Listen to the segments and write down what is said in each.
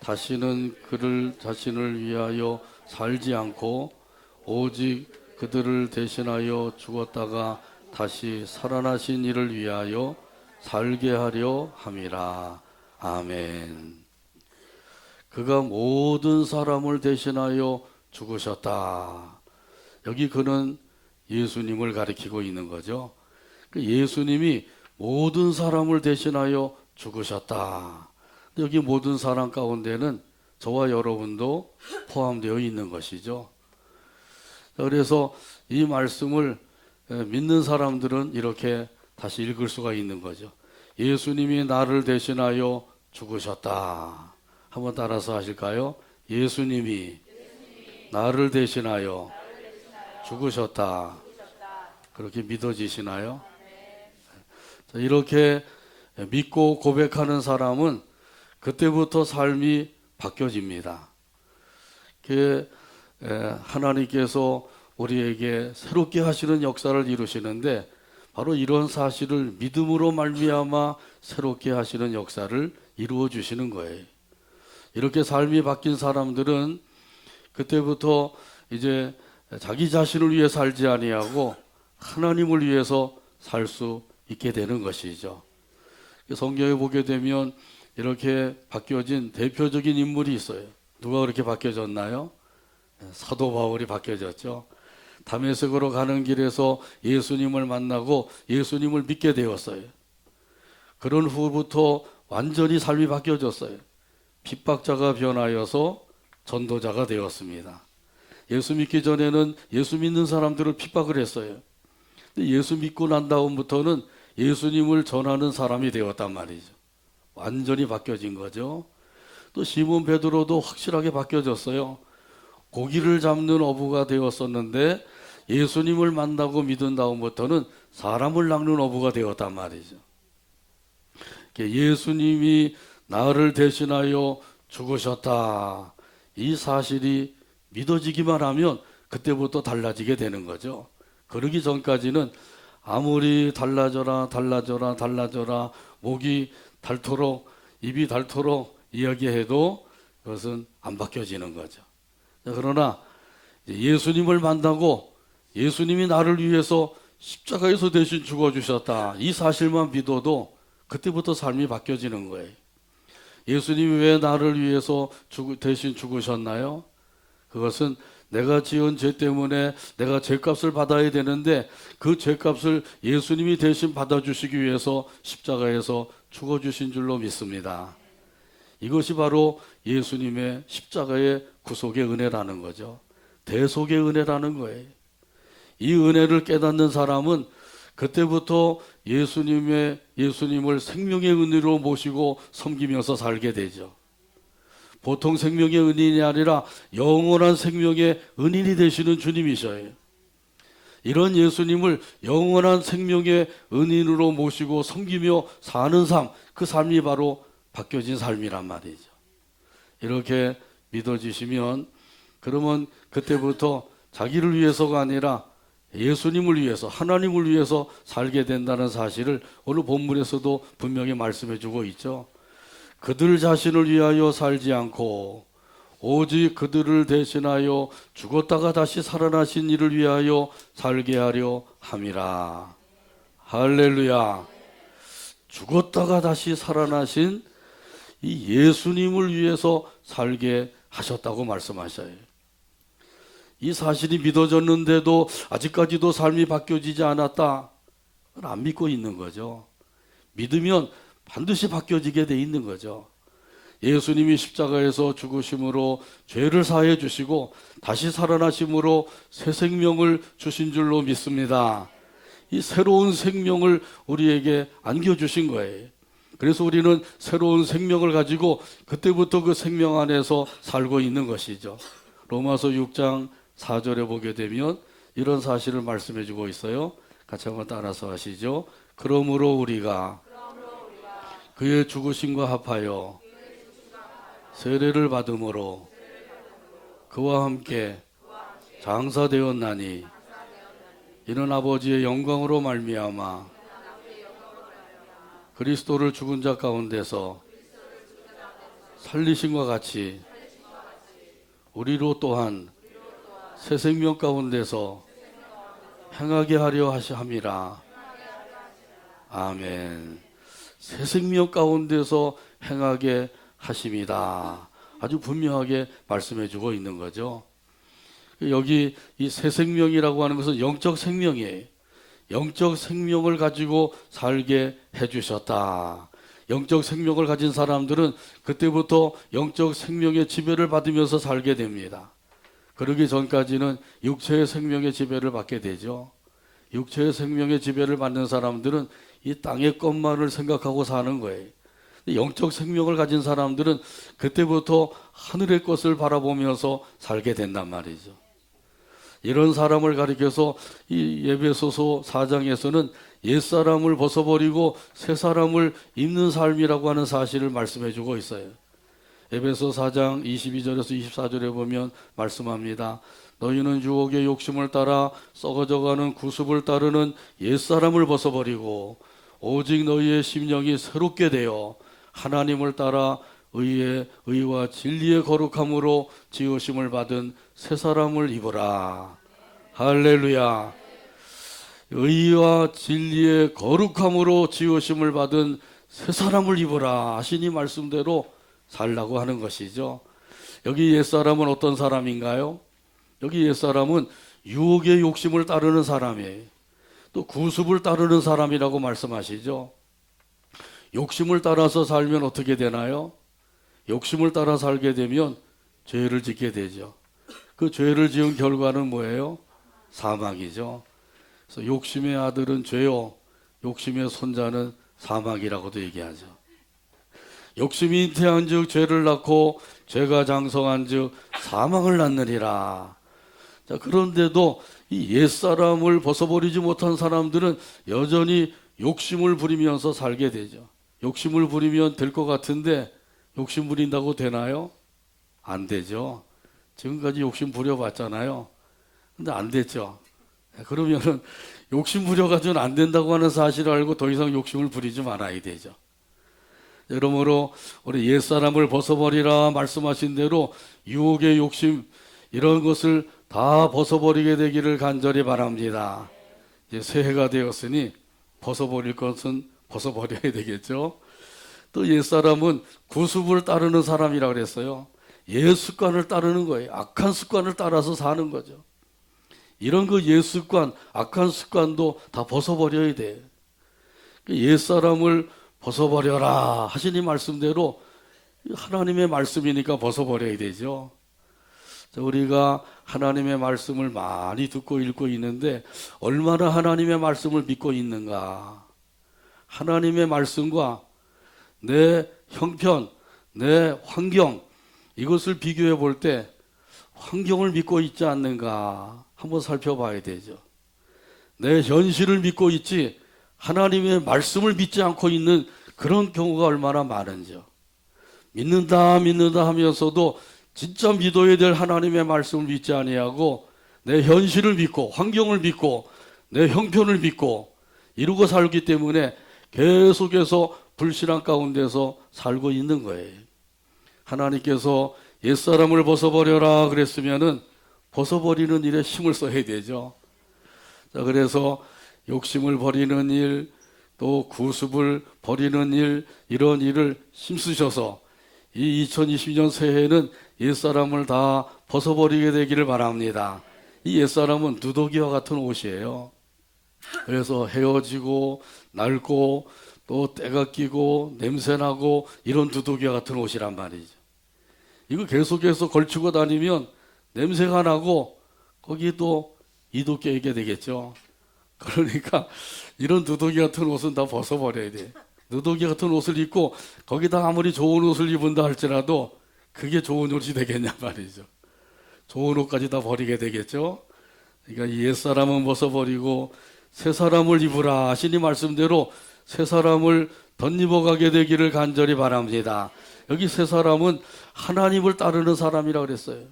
다시는 그를 자신을 위하여 살지 않고 오직 그들을 대신하여 죽었다가 다시 살아나신 이를 위하여 살게 하려 함이라. 아멘. 그가 모든 사람을 대신하여 죽으셨다. 여기 그는 예수님을 가리키고 있는 거죠. 예수님이 모든 사람을 대신하여 죽으셨다. 여기 모든 사람 가운데는 저와 여러분도 포함되어 있는 것이죠. 그래서 이 말씀을 믿는 사람들은 이렇게 다시 읽을 수가 있는 거죠. 예수님이 나를 대신하여 죽으셨다. 한번 따라서 하실까요? 예수님이 나를 대신하여 죽으셨다. 그렇게 믿어지시나요? 이렇게 믿고 고백하는 사람은 그때부터 삶이 바뀌어집니다. 하나님께서 우리에게 새롭게 하시는 역사를 이루시는데 바로 이런 사실을 믿음으로 말미암아 새롭게 하시는 역사를 이루어 주시는 거예요. 이렇게 삶이 바뀐 사람들은 그때부터 이제 자기 자신을 위해 살지 아니하고 하나님을 위해서 살 수 있게 되는 것이죠. 성경에 보게 되면 이렇게 바뀌어진 대표적인 인물이 있어요. 누가 그렇게 바뀌어졌나요? 사도 바울이 바뀌어졌죠. 다메섹으로 가는 길에서 예수님을 만나고 예수님을 믿게 되었어요. 그런 후부터 완전히 삶이 바뀌어졌어요. 핍박자가 변하여서 전도자가 되었습니다. 예수 믿기 전에는 예수 믿는 사람들을 핍박을 했어요. 근데 예수 믿고 난 다음부터는 예수님을 전하는 사람이 되었단 말이죠. 완전히 바뀌어진 거죠. 또 시몬 베드로도 확실하게 바뀌어졌어요. 고기를 잡는 어부가 되었었는데 예수님을 만나고 믿은 다음부터는 사람을 낚는 어부가 되었단 말이죠. 예수님이 나를 대신하여 죽으셨다. 이 사실이 믿어지기만 하면 그때부터 달라지게 되는 거죠. 그러기 전까지는 아무리 달라져라 목이 닳도록 입이 닳도록 이야기해도 그것은 안 바뀌어지는 거죠. 그러나 예수님을 만나고 예수님이 나를 위해서 십자가에서 대신 죽어주셨다. 이 사실만 믿어도 그때부터 삶이 바뀌어지는 거예요. 예수님이 왜 나를 위해서 대신 죽으셨나요? 그것은 내가 지은 죄 때문에 내가 죄값을 받아야 되는데 그 죄값을 예수님이 대신 받아주시기 위해서 십자가에서 죽어주신 줄로 믿습니다. 이것이 바로 예수님의 십자가의 구속의 은혜라는 거죠. 대속의 은혜라는 거예요. 이 은혜를 깨닫는 사람은 그때부터 예수님을 생명의 은혜로 모시고 섬기면서 살게 되죠. 보통 생명의 은인이 아니라 영원한 생명의 은인이 되시는 주님이셔요. 이런 예수님을 영원한 생명의 은인으로 모시고 섬기며 사는 삶, 그 삶이 바로 바뀌어진 삶이란 말이죠. 이렇게 믿어지시면 그러면 그때부터 자기를 위해서가 아니라 예수님을 위해서, 하나님을 위해서 살게 된다는 사실을 오늘 본문에서도 분명히 말씀해 주고 있죠. 그들 자신을 위하여 살지 않고 오직 그들을 대신하여 죽었다가 다시 살아나신 이를 위하여 살게 하려 함이라. 할렐루야. 죽었다가 다시 살아나신 이 예수님을 위해서 살게 하셨다고 말씀하셔요. 이 사실이 믿어졌는데도 아직까지도 삶이 바뀌어지지 않았다. 그건 안 믿고 있는 거죠. 믿으면 반드시 바뀌어지게 돼 있는 거죠. 예수님이 십자가에서 죽으심으로 죄를 사해 주시고 다시 살아나심으로 새 생명을 주신 줄로 믿습니다. 이 새로운 생명을 우리에게 안겨주신 거예요. 그래서 우리는 새로운 생명을 가지고 그때부터 그 생명 안에서 살고 있는 것이죠. 로마서 6장 4절에 보게 되면 이런 사실을 말씀해 주고 있어요. 같이 한번 따라서 하시죠. 그러므로 우리가 그의 죽으심과 합하여 세례를 받음으로 그와 함께 장사되었나니 이는 아버지의 영광으로 말미암아 그리스도를 죽은 자 가운데서 살리심과 같이 우리로 또한 새 생명 가운데서 행하게 하려 함이라. 아멘. 새 생명 가운데서 행하게 하심이다. 아주 분명하게 말씀해 주고 있는 거죠. 여기 이 새 생명이라고 하는 것은 영적 생명이에요. 영적 생명을 가지고 살게 해주셨다. 영적 생명을 가진 사람들은 그때부터 영적 생명의 지배를 받으면서 살게 됩니다. 그러기 전까지는 육체의 생명의 지배를 받게 되죠. 육체의 생명의 지배를 받는 사람들은 이 땅의 것만을 생각하고 사는 거예요. 영적 생명을 가진 사람들은 그때부터 하늘의 것을 바라보면서 살게 된단 말이죠. 이런 사람을 가리켜서 이 에베소서 4장에서는 옛사람을 벗어버리고 새 사람을 입는 삶이라고 하는 사실을 말씀해 주고 있어요. 에베소 4장 22절에서 24절에 보면 말씀합니다. 너희는 유혹의 욕심을 따라 썩어져가는 구습을 따르는 옛사람을 벗어버리고 오직 너희의 심령이 새롭게 되어 하나님을 따라 의와 진리의 거룩함으로 지으심을 받은 새 사람을 입으라. 할렐루야. 의와 진리의 거룩함으로 지으심을 받은 새 사람을 입으라 하시니 말씀대로 살라고 하는 것이죠. 여기 옛사람은 어떤 사람인가요? 여기 옛사람은 유혹의 욕심을 따르는 사람이에요. 또 구습을 따르는 사람이라고 말씀하시죠. 욕심을 따라서 살면 어떻게 되나요? 욕심을 따라 살게 되면 죄를 짓게 되죠. 그 죄를 지은 결과는 뭐예요? 사망이죠. 그래서 욕심의 아들은 죄요, 욕심의 손자는 사망이라고도 얘기하죠. 욕심이 잉태한즉 죄를 낳고 죄가 장성한즉 사망을 낳느니라. 자, 그런데도 이 옛사람을 벗어버리지 못한 사람들은 여전히 욕심을 부리면서 살게 되죠. 욕심을 부리면 될 것 같은데 욕심 부린다고 되나요? 안 되죠. 지금까지 욕심 부려봤잖아요. 근데 안 됐죠. 그러면은 욕심 부려가지고는 안 된다고 하는 사실을 알고 더 이상 욕심을 부리지 말아야 되죠. 여러모로 우리 옛사람을 벗어버리라 말씀하신 대로 유혹의 욕심 이런 것을 다 벗어버리게 되기를 간절히 바랍니다. 이제 새해가 되었으니 벗어버릴 것은 벗어버려야 되겠죠. 또 옛사람은 구습을 따르는 사람이라고 그랬어요. 옛 습관을 따르는 거예요. 악한 습관을 따라서 사는 거죠. 이런 그 옛 습관, 악한 습관도 다 벗어버려야 돼. 옛사람을 벗어버려라 하시니 말씀대로 하나님의 말씀이니까 벗어버려야 되죠. 우리가 하나님의 말씀을 많이 듣고 읽고 있는데 얼마나 하나님의 말씀을 믿고 있는가. 하나님의 말씀과 내 형편, 내 환경 이것을 비교해 볼 때 환경을 믿고 있지 않는가 한번 살펴봐야 되죠. 내 현실을 믿고 있지 하나님의 말씀을 믿지 않고 있는 그런 경우가 얼마나 많은지요. 믿는다 하면서도 진짜 믿어야 될 하나님의 말씀을 믿지 아니하고 내 현실을 믿고 환경을 믿고 내 형편을 믿고 이루고 살기 때문에 계속해서 불신앙 가운데서 살고 있는 거예요. 하나님께서 옛사람을 벗어버려라 그랬으면은 벗어버리는 일에 힘을 써야 되죠. 자, 그래서 욕심을 버리는 일, 또 구습을 버리는 일, 이런 일을 힘쓰셔서 이 2020년 새해에는 옛사람을 다 벗어버리게 되기를 바랍니다. 이 옛사람은 누더기와 같은 옷이에요. 그래서 헤어지고 낡고 또 때가 끼고 냄새나고 이런 누더기와 같은 옷이란 말이죠. 이거 계속해서 걸치고 다니면 냄새가 나고 거기 또 이도 껴있게 되겠죠. 그러니까 이런 누더기 같은 옷은 다 벗어버려야 돼. 누더기 같은 옷을 입고 거기다 아무리 좋은 옷을 입은다 할지라도 그게 좋은 옷이 되겠냐 말이죠. 좋은 옷까지 다 버리게 되겠죠. 그러니까 이 옛사람은 벗어버리고 새 사람을 입으라 하시니 말씀대로 새 사람을 덧입어가게 되기를 간절히 바랍니다. 여기 새 사람은 하나님을 따르는 사람이라고 그랬어요.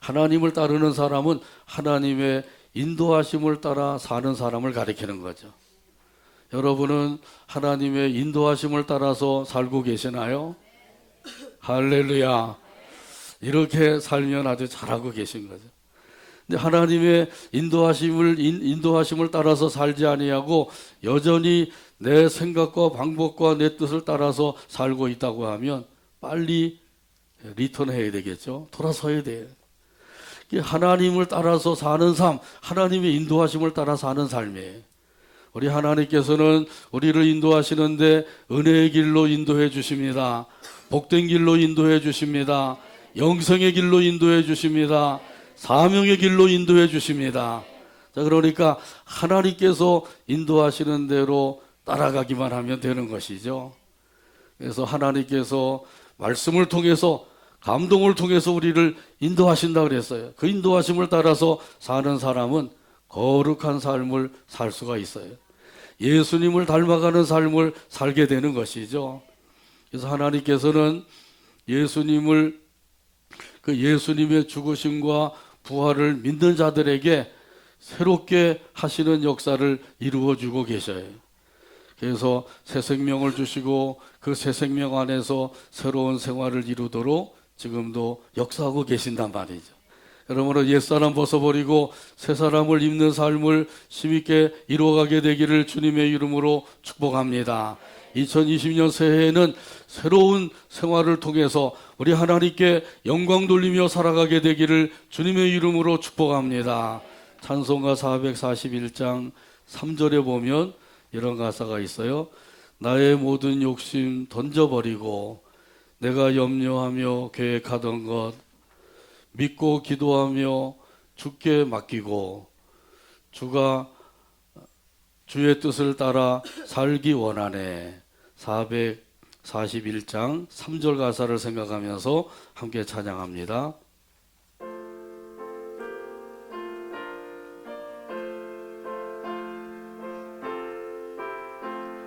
하나님을 따르는 사람은 하나님의 인도하심을 따라 사는 사람을 가리키는 거죠. 여러분은 하나님의 인도하심을 따라서 살고 계시나요? 할렐루야. 이렇게 살면 아주 잘하고 계신 거죠. 근데 하나님의 인도하심을 따라서 살지 아니하고 여전히 내 생각과 방법과 내 뜻을 따라서 살고 있다고 하면 빨리 리턴해야 되겠죠. 돌아서야 돼요. 하나님을 따라서 사는 삶, 하나님의 인도하심을 따라 사는 삶이에요. 우리 하나님께서는 우리를 인도하시는데 은혜의 길로 인도해 주십니다. 복된 길로 인도해 주십니다. 영생의 길로 인도해 주십니다. 사명의 길로 인도해 주십니다. 자, 그러니까 하나님께서 인도하시는 대로 따라가기만 하면 되는 것이죠. 그래서 하나님께서 말씀을 통해서 감동을 통해서 우리를 인도하신다 그랬어요. 그 인도하심을 따라서 사는 사람은 거룩한 삶을 살 수가 있어요. 예수님을 닮아가는 삶을 살게 되는 것이죠. 그래서 하나님께서는 예수님의 죽으심과 부활을 믿는 자들에게 새롭게 하시는 역사를 이루어주고 계셔요. 그래서 새 생명을 주시고 그 새 생명 안에서 새로운 생활을 이루도록 지금도 역사하고 계신단 말이죠. 그러므로 옛사람 벗어버리고 새 사람을 입는 삶을 힘있게 이루어가게 되기를 주님의 이름으로 축복합니다. 2020년 새해에는 새로운 생활을 통해서 우리 하나님께 영광 돌리며 살아가게 되기를 주님의 이름으로 축복합니다. 찬송가 441장 3절에 보면 이런 가사가 있어요. 나의 모든 욕심 던져버리고 내가 염려하며 계획하던 것 믿고 기도하며 주께 맡기고 주가 주의 뜻을 따라 살기 원하네. 441장 3절 가사를 생각하면서 함께 찬양합니다.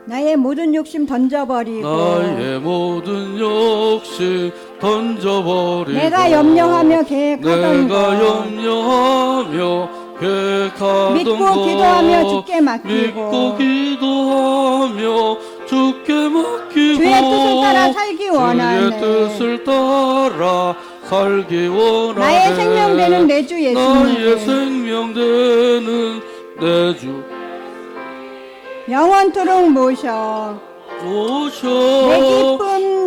나의 모든 욕심 던져버리고 나의 모든 욕심 던져버리고 내가 염려하며 계획하던 내가 것 염려하며 계획하던 믿고 것 기도하며 주께 맡기고 믿고 기도하며 주께 맡기고 주의 뜻을 따라 살기 원하네. 주의 뜻을 따라 살기 원하네. 나의 생명 되는 내 주 예수님 나의 생명 되는 내 주 영원토록 모셔 오셔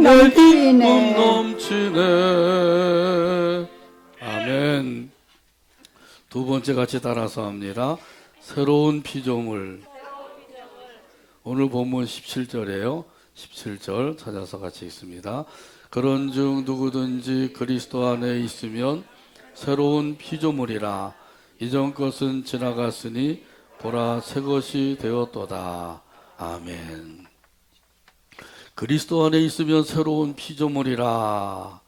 내 기쁨 넘치네. 아멘. 두 번째 같이 따라서 합니다. 새로운 피조물. 오늘 본문 17절이에요. 17절 찾아서 같이 읽습니다. 그런즉 누구든지 그리스도 안에 있으면 새로운 피조물이라. 이전 것은 지나갔으니 보라 새 것이 되었도다. 아멘. 그리스도 안에 있으면 새로운 피조물이라.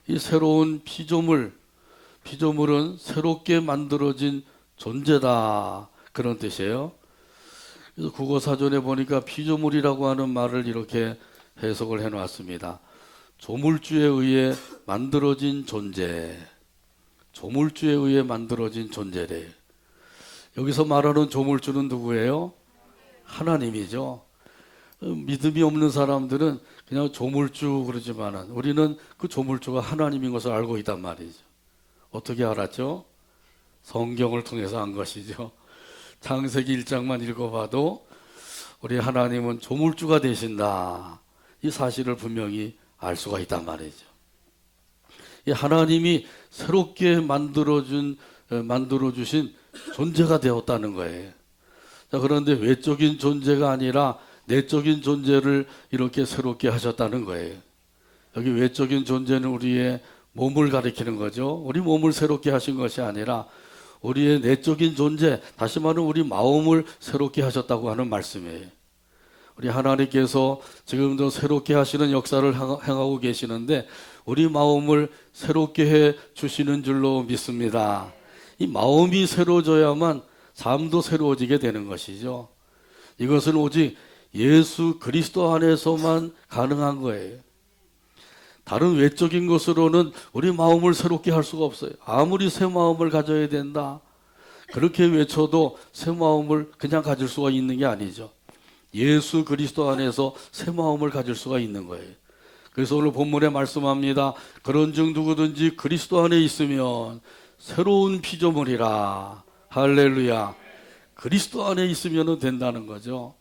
이 새로운 피조물은 새롭게 만들어진 존재다. 그런 뜻이에요. 그래서 국어사전에 보니까 피조물이라고 하는 말을 이렇게 해석을 해놨습니다. 조물주에 의해 만들어진 존재. 조물주에 의해 만들어진 존재래. 여기서 말하는 조물주는 누구예요? 하나님이죠. 믿음이 없는 사람들은 그냥 조물주 그러지만은 우리는 그 조물주가 하나님인 것을 알고 있단 말이죠. 어떻게 알았죠? 성경을 통해서 한 것이죠. 창세기 1장만 읽어봐도 우리 하나님은 조물주가 되신다. 이 사실을 분명히 알 수가 있단 말이죠. 이 하나님이 새롭게 만들어주신 존재가 되었다는 거예요. 자, 그런데 외적인 존재가 아니라 내적인 존재를 이렇게 새롭게 하셨다는 거예요. 여기 외적인 존재는 우리의 몸을 가리키는 거죠. 우리 몸을 새롭게 하신 것이 아니라 우리의 내적인 존재, 다시 말하면 우리 마음을 새롭게 하셨다고 하는 말씀이에요. 우리 하나님께서 지금도 새롭게 하시는 역사를 행하고 계시는데 우리 마음을 새롭게 해 주시는 줄로 믿습니다. 이 마음이 새로워져야만 삶도 새로워지게 되는 것이죠. 이것은 오직 예수 그리스도 안에서만 가능한 거예요. 다른 외적인 것으로는 우리 마음을 새롭게 할 수가 없어요. 아무리 새 마음을 가져야 된다 그렇게 외쳐도 새 마음을 그냥 가질 수가 있는 게 아니죠. 예수 그리스도 안에서 새 마음을 가질 수가 있는 거예요. 그래서 오늘 본문에 말씀합니다. 그런즉 누구든지 그리스도 안에 있으면 새로운 피조물이라. 할렐루야. 그리스도 안에 있으면 된다는 거죠.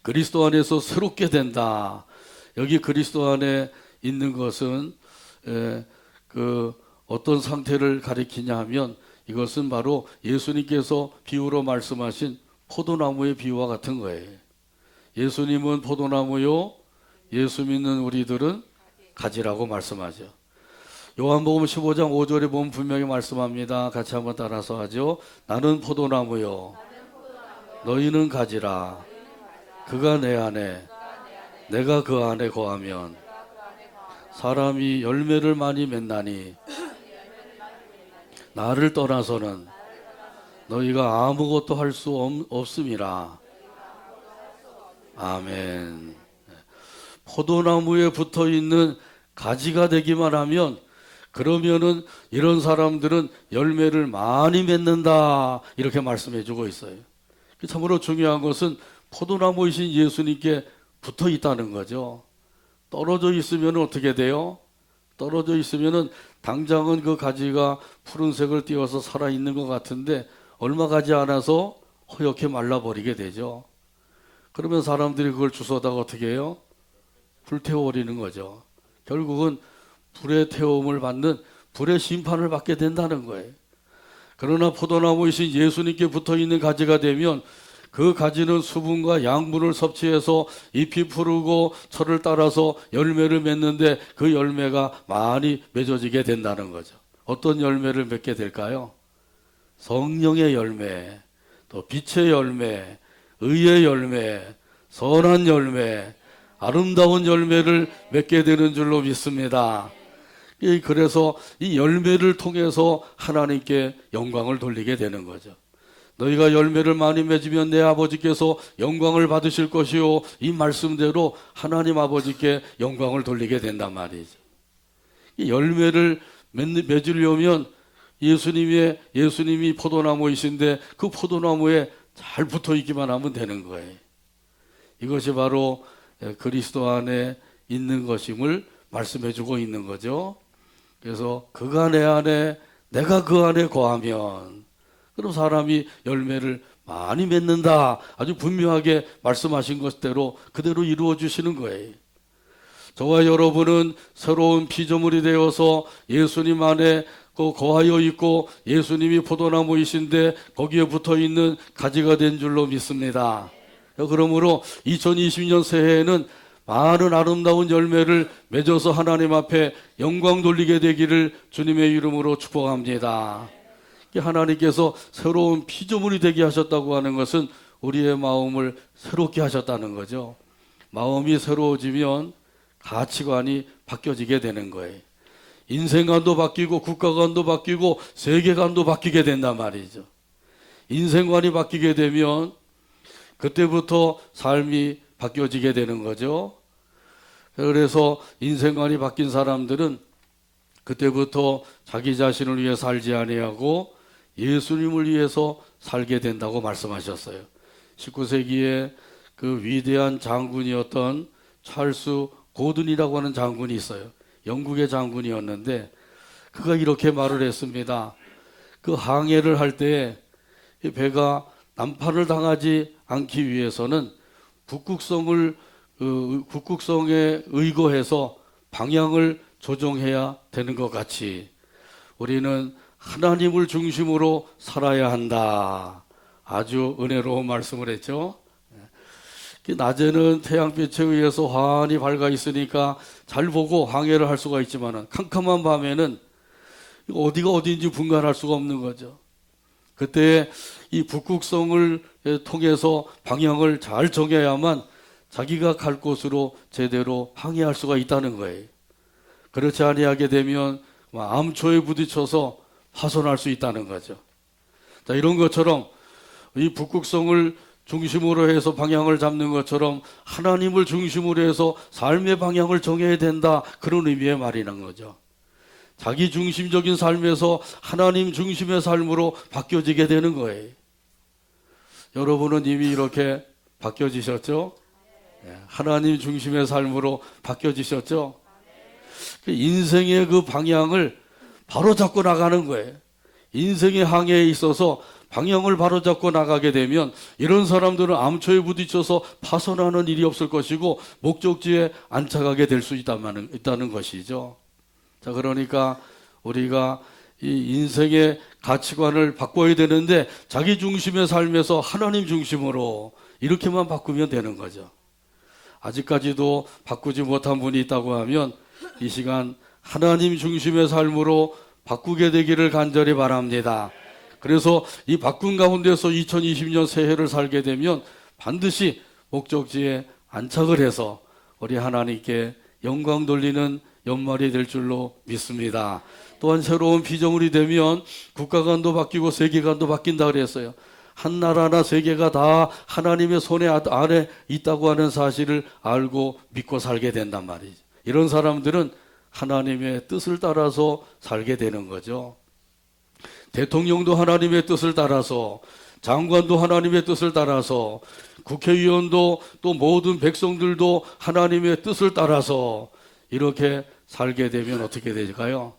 그리스도 안에서 새롭게 된다. 여기 그리스도 안에 있는 것은 어떤 상태를 가리키냐 하면 이것은 바로 예수님께서 비유로 말씀하신 포도나무의 비유와 같은 거예요. 예수님은 포도나무요, 예수 믿는 우리들은 가지라고 말씀하죠. 요한복음 15장 5절에 보면 분명히 말씀합니다. 같이 한번 따라서 하죠. 나는 포도나무요, 너희는 가지라. 그가 내 안에, 내가 그 안에 거하면 사람이 열매를 많이 맺나니 나를 떠나서는 너희가 아무것도 할 수 없음이라. 아멘. 포도나무에 붙어 있는 가지가 되기만 하면 그러면은 이런 사람들은 열매를 많이 맺는다. 이렇게 말씀해 주고 있어요. 참으로 중요한 것은 포도나무이신 예수님께 붙어 있다는 거죠. 떨어져 있으면 어떻게 돼요? 떨어져 있으면은 당장은 그 가지가 푸른색을 띄워서 살아있는 것 같은데 얼마 가지 않아서 허옇게 말라버리게 되죠. 그러면 사람들이 그걸 주워다가 어떻게 해요? 불태워버리는 거죠. 결국은 불의 태움을 받는 불의 심판을 받게 된다는 거예요. 그러나 포도나무이신 예수님께 붙어있는 가지가 되면 그 가지는 수분과 양분을 섭취해서 잎이 푸르고 철을 따라서 열매를 맺는데 그 열매가 많이 맺어지게 된다는 거죠. 어떤 열매를 맺게 될까요? 성령의 열매, 또 빛의 열매, 의의 열매, 선한 열매, 아름다운 열매를 맺게 되는 줄로 믿습니다. 그래서 이 열매를 통해서 하나님께 영광을 돌리게 되는 거죠. 너희가 열매를 많이 맺으면 내 아버지께서 영광을 받으실 것이요. 이 말씀대로 하나님 아버지께 영광을 돌리게 된단 말이죠. 이 열매를 맺으려면 예수님이 포도나무이신데 그 포도나무에 잘 붙어 있기만 하면 되는 거예요. 이것이 바로 그리스도 안에 있는 것임을 말씀해 주고 있는 거죠. 그래서 그가 내 안에, 내가 그 안에 거하면 그럼 사람이 열매를 많이 맺는다. 아주 분명하게 말씀하신 것대로 그대로 이루어 주시는 거예요. 저와 여러분은 새로운 피조물이 되어서 예수님 안에 거하여 있고 예수님이 포도나무이신데 거기에 붙어 있는 가지가 된 줄로 믿습니다. 그러므로 2020년 새해에는 많은 아름다운 열매를 맺어서 하나님 앞에 영광 돌리게 되기를 주님의 이름으로 축복합니다. 하나님께서 새로운 피조물이 되게 하셨다고 하는 것은 우리의 마음을 새롭게 하셨다는 거죠. 마음이 새로워지면 가치관이 바뀌어지게 되는 거예요. 인생관도 바뀌고 국가관도 바뀌고 세계관도 바뀌게 된단 말이죠. 인생관이 바뀌게 되면 그때부터 삶이 바뀌어지게 되는 거죠. 그래서 인생관이 바뀐 사람들은 그때부터 자기 자신을 위해 살지 아니하고 예수님을 위해서 살게 된다고 말씀하셨어요. 19세기에 그 위대한 장군이었던 찰스 고든이라고 하는 장군이 있어요. 영국의 장군이었는데 그가 이렇게 말을 했습니다. 그 항해를 할 때 배가 난파를 당하지 않기 위해서는 북극성에 의거해서 방향을 조정해야 되는 것 같이 우리는 하나님을 중심으로 살아야 한다. 아주 은혜로운 말씀을 했죠. 낮에는 태양빛에 의해서 환히 밝아 있으니까 잘 보고 항해를 할 수가 있지만 캄캄한 밤에는 어디가 어디인지 분간할 수가 없는 거죠. 그때 이 북극성을 통해서 방향을 잘 정해야만 자기가 갈 곳으로 제대로 항해할 수가 있다는 거예요. 그렇지 아니하게 되면 암초에 부딪혀서 파손할 수 있다는 거죠. 자, 이런 것처럼 이 북극성을 중심으로 해서 방향을 잡는 것처럼 하나님을 중심으로 해서 삶의 방향을 정해야 된다. 그런 의미의 말이라는 거죠. 자기 중심적인 삶에서 하나님 중심의 삶으로 바뀌어지게 되는 거예요. 여러분은 이미 이렇게 바뀌어지셨죠? 하나님 중심의 삶으로 바뀌어지셨죠? 인생의 그 방향을 바로 잡고 나가는 거예요. 인생의 항해에 있어서 방향을 바로 잡고 나가게 되면 이런 사람들은 암초에 부딪혀서 파손하는 일이 없을 것이고 목적지에 안착하게 될 수 있다는 것이죠. 자, 그러니까 우리가 이 인생의 가치관을 바꿔야 되는데 자기 중심의 삶에서 하나님 중심으로 이렇게만 바꾸면 되는 거죠. 아직까지도 바꾸지 못한 분이 있다고 하면 이 시간 하나님 중심의 삶으로 바꾸게 되기를 간절히 바랍니다. 그래서 이 바꾼 가운데서 2020년 새해를 살게 되면 반드시 목적지에 안착을 해서 우리 하나님께 영광 돌리는 연말이 될 줄로 믿습니다. 또한 새로운 피조물이 되면 국가관도 바뀌고 세계관도 바뀐다 그랬어요. 한 나라나 세계가 다 하나님의 손에 아래 있다고 하는 사실을 알고 믿고 살게 된단 말이죠. 이런 사람들은 하나님의 뜻을 따라서 살게 되는 거죠. 대통령도 하나님의 뜻을 따라서, 장관도 하나님의 뜻을 따라서, 국회의원도 또 모든 백성들도 하나님의 뜻을 따라서 이렇게 살게 되면 어떻게 될까요?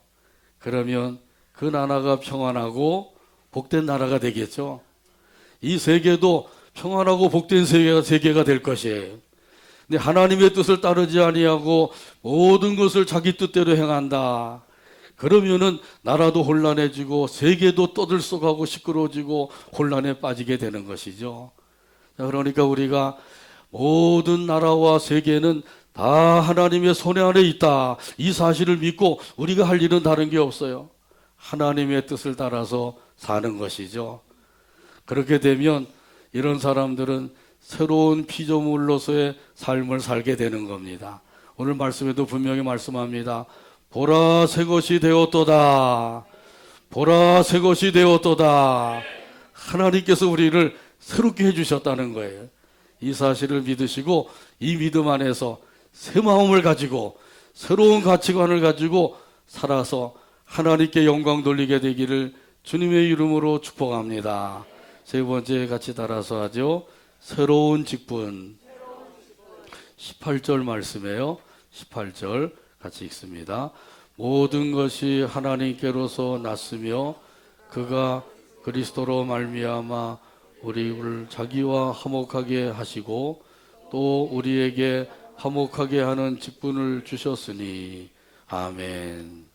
그러면 그 나라가 평안하고 복된 나라가 되겠죠. 이 세계도 평안하고 복된 세계가 될 것이에요. 근데 하나님의 뜻을 따르지 아니하고 모든 것을 자기 뜻대로 행한다. 그러면은 나라도 혼란해지고 세계도 떠들썩하고 시끄러워지고 혼란에 빠지게 되는 것이죠. 그러니까 우리가 모든 나라와 세계는 다 하나님의 손에 안에 있다. 이 사실을 믿고 우리가 할 일은 다른 게 없어요. 하나님의 뜻을 따라서 사는 것이죠. 그렇게 되면 이런 사람들은 새로운 피조물로서의 삶을 살게 되는 겁니다. 오늘 말씀에도 분명히 말씀합니다. 보라 새 것이 되었도다. 보라 새 것이 되었도다. 하나님께서 우리를 새롭게 해주셨다는 거예요. 이 사실을 믿으시고 이 믿음 안에서 새 마음을 가지고 새로운 가치관을 가지고 살아서 하나님께 영광 돌리게 되기를 주님의 이름으로 축복합니다. 세 번째 같이 따라서 하죠. 새로운 직분. 18절 말씀이에요. 18절 같이 읽습니다. 모든 것이 하나님께로서 났으며 그가 그리스도로 말미암아 우리를 자기와 화목하게 하시고 또 우리에게 화목하게 하는 직분을 주셨으니 아멘.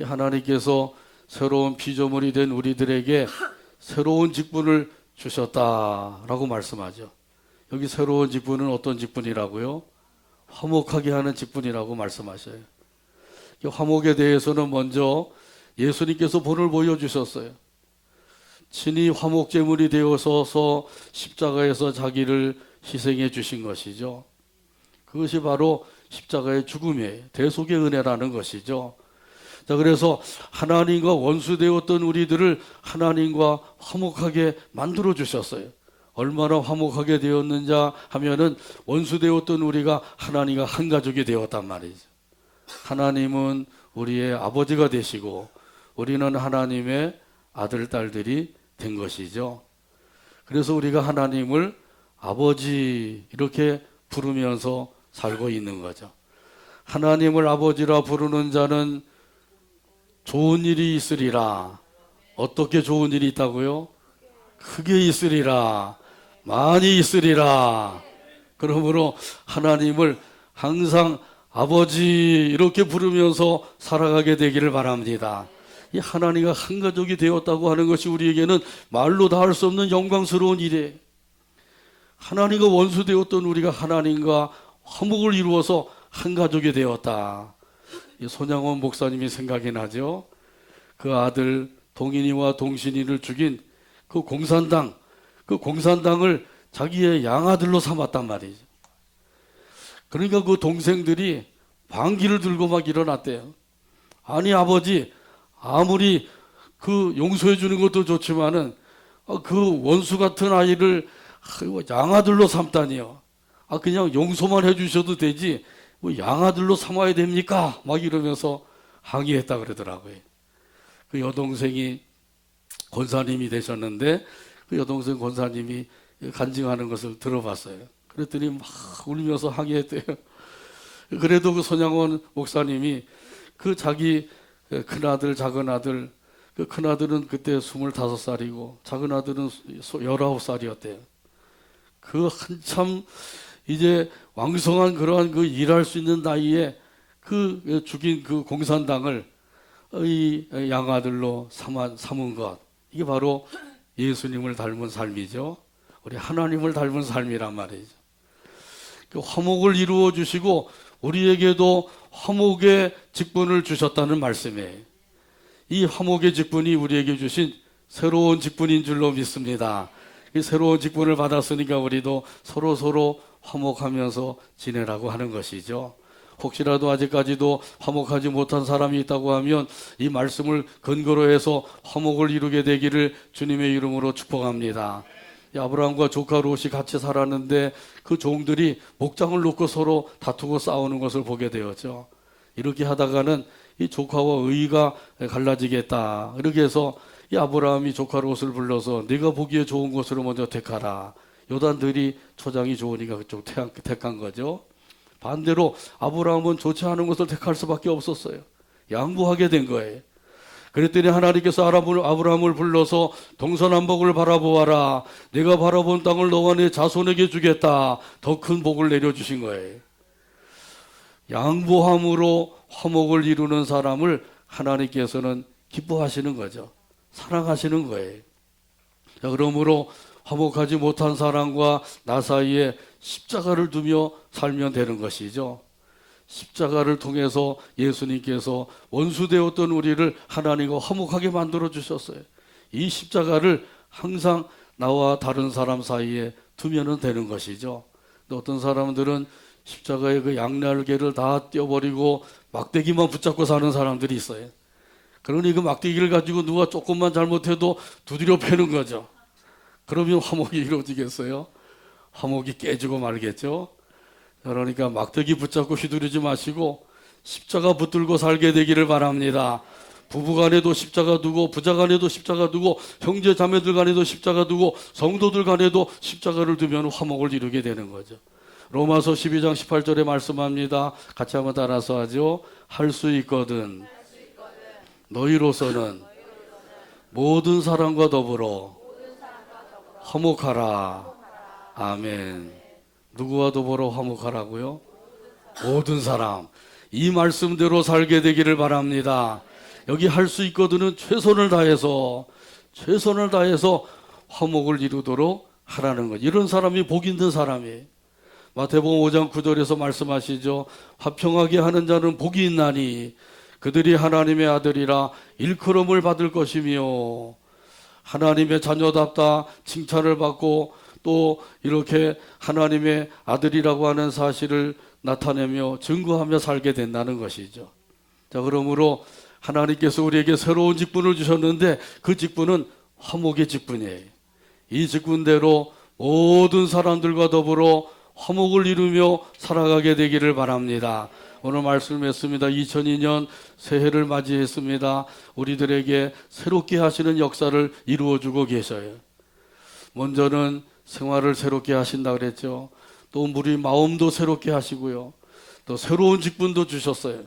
하나님께서 새로운 피조물이 된 우리들에게 새로운 직분을 주셨다라고 말씀하죠. 여기 새로운 직분은 어떤 직분이라고요? 화목하게 하는 직분이라고 말씀하셔요. 화목에 대해서는 먼저 예수님께서 본을 보여주셨어요. 친히 화목제물이 되어서 십자가에서 자기를 희생해 주신 것이죠. 그것이 바로 십자가의 죽음이에요. 대속의 은혜라는 것이죠. 자, 그래서 하나님과 원수되었던 우리들을 하나님과 화목하게 만들어 주셨어요. 얼마나 화목하게 되었는가 하면은 원수되었던 우리가 하나님과 한 가족이 되었단 말이죠. 하나님은 우리의 아버지가 되시고 우리는 하나님의 아들, 딸들이 된 것이죠. 그래서 우리가 하나님을 아버지 이렇게 부르면서 살고 있는 거죠. 하나님을 아버지라 부르는 자는 좋은 일이 있으리라. 어떻게 좋은 일이 있다고요? 크게 있으리라. 많이 있으리라. 그러므로 하나님을 항상 아버지 이렇게 부르면서 살아가게 되기를 바랍니다. 이 하나님과 한 가족이 되었다고 하는 것이 우리에게는 말로 다 할 수 없는 영광스러운 일이에요. 하나님과 원수되었던 우리가 하나님과 화목을 이루어서 한 가족이 되었다. 이 손양원 목사님이 생각이 나죠. 그 아들 동인이와 동신이를 죽인 그 공산당을 자기의 양아들로 삼았단 말이죠. 그러니까 그 동생들이 방귀를 들고 막 일어났대요. 아니 아버지, 아무리 그 용서해 주는 것도 좋지만은 그 원수 같은 아이를 양아들로 삼다니요. 그냥 용서만 해 주셔도 되지 뭐 양아들로 삼아야 됩니까? 막 이러면서 항의했다 그러더라고요. 그 여동생이 권사님이 되셨는데 그 여동생 권사님이 간증하는 것을 들어봤어요. 그랬더니 막 울면서 항의했대요. 그래도 그 손양원 목사님이 그 자기 큰아들, 작은아들, 그 큰아들은 그때 25살이고 작은아들은 19살이었대요. 그 한참 이제 왕성한 그러한 그 일할 수 있는 나이에 그 죽인 그 공산당을 이 양아들로 삼은 것. 이게 바로 예수님을 닮은 삶이죠. 우리 하나님을 닮은 삶이란 말이죠. 그 화목을 이루어 주시고 우리에게도 화목의 직분을 주셨다는 말씀이에요. 이 화목의 직분이 우리에게 주신 새로운 직분인 줄로 믿습니다. 이 새로운 직분을 받았으니까 우리도 서로 화목하면서 지내라고 하는 것이죠. 혹시라도 아직까지도 화목하지 못한 사람이 있다고 하면 이 말씀을 근거로 해서 화목을 이루게 되기를 주님의 이름으로 축복합니다. 아브라함과 조카 롯이 같이 살았는데 그 종들이 목장을 놓고 서로 다투고 싸우는 것을 보게 되었죠. 이렇게 하다가는 이 조카와 의가 갈라지겠다. 이렇게 해서 이 아브라함이 조카 롯을 불러서 네가 보기에 좋은 곳으로 먼저 택하라. 요단들이 초장이 좋으니까 그쪽 택한 거죠. 반대로 아브라함은 좋지 않은 것을 택할 수밖에 없었어요. 양보하게 된 거예요. 그랬더니 하나님께서 아브라함을 불러서 동서남북을 바라보아라. 내가 바라본 땅을 너와 네 자손에게 주겠다. 더 큰 복을 내려주신 거예요. 양보함으로 화목을 이루는 사람을 하나님께서는 기뻐하시는 거죠. 사랑하시는 거예요. 자, 그러므로 화목하지 못한 사람과 나 사이에 십자가를 두며 살면 되는 것이죠. 십자가를 통해서 예수님께서 원수되었던 우리를 하나님과 화목하게 만들어 주셨어요. 이 십자가를 항상 나와 다른 사람 사이에 두면 되는 것이죠. 어떤 사람들은 십자가의 그 양날개를 다 떼어버리고 막대기만 붙잡고 사는 사람들이 있어요. 그러니 그 막대기를 가지고 누가 조금만 잘못해도 두드려 패는 거죠. 그러면 화목이 이루어지겠어요? 화목이 깨지고 말겠죠. 그러니까 막대기 붙잡고 휘두르지 마시고 십자가 붙들고 살게 되기를 바랍니다. 부부간에도 십자가 두고 부자간에도 십자가 두고 형제 자매들 간에도 십자가 두고 성도들 간에도 십자가를 두면 화목을 이루게 되는 거죠. 로마서 12장 18절에 말씀합니다. 같이 한번 따라서 하죠. 할 수 있거든 너희로서는 모든 사람과 더불어 화목하라. 아멘. 누구와 더불어 화목하라고요? 모든 사람. 이 말씀대로 살게 되기를 바랍니다. 여기 할 수 있거든은 최선을 다해서 화목을 이루도록 하라는 것. 이런 사람이 복 있는 사람이에요. 마태복음 5장 9절에서 말씀하시죠. 화평하게 하는 자는 복이 있나니 그들이 하나님의 아들이라 일컬음을 받을 것이며 하나님의 자녀답다 칭찬을 받고 또 이렇게 하나님의 아들이라고 하는 사실을 나타내며 증거하며 살게 된다는 것이죠. 자, 그러므로 하나님께서 우리에게 새로운 직분을 주셨는데 그 직분은 화목의 직분이에요. 이 직분대로 모든 사람들과 더불어 화목을 이루며 살아가게 되기를 바랍니다. 오늘 말씀했습니다. 2002년 새해를 맞이했습니다. 우리들에게 새롭게 하시는 역사를 이루어주고 계셔요. 먼저는 생활을 새롭게 하신다 그랬죠. 또 우리 마음도 새롭게 하시고요. 또 새로운 직분도 주셨어요.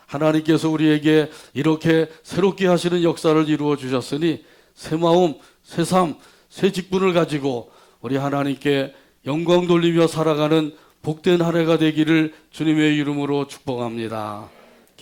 하나님께서 우리에게 이렇게 새롭게 하시는 역사를 이루어 주셨으니 새 마음, 새 삶, 새 직분을 가지고 우리 하나님께 영광 돌리며 살아가는 복된 한 해가 되기를 주님의 이름으로 축복합니다.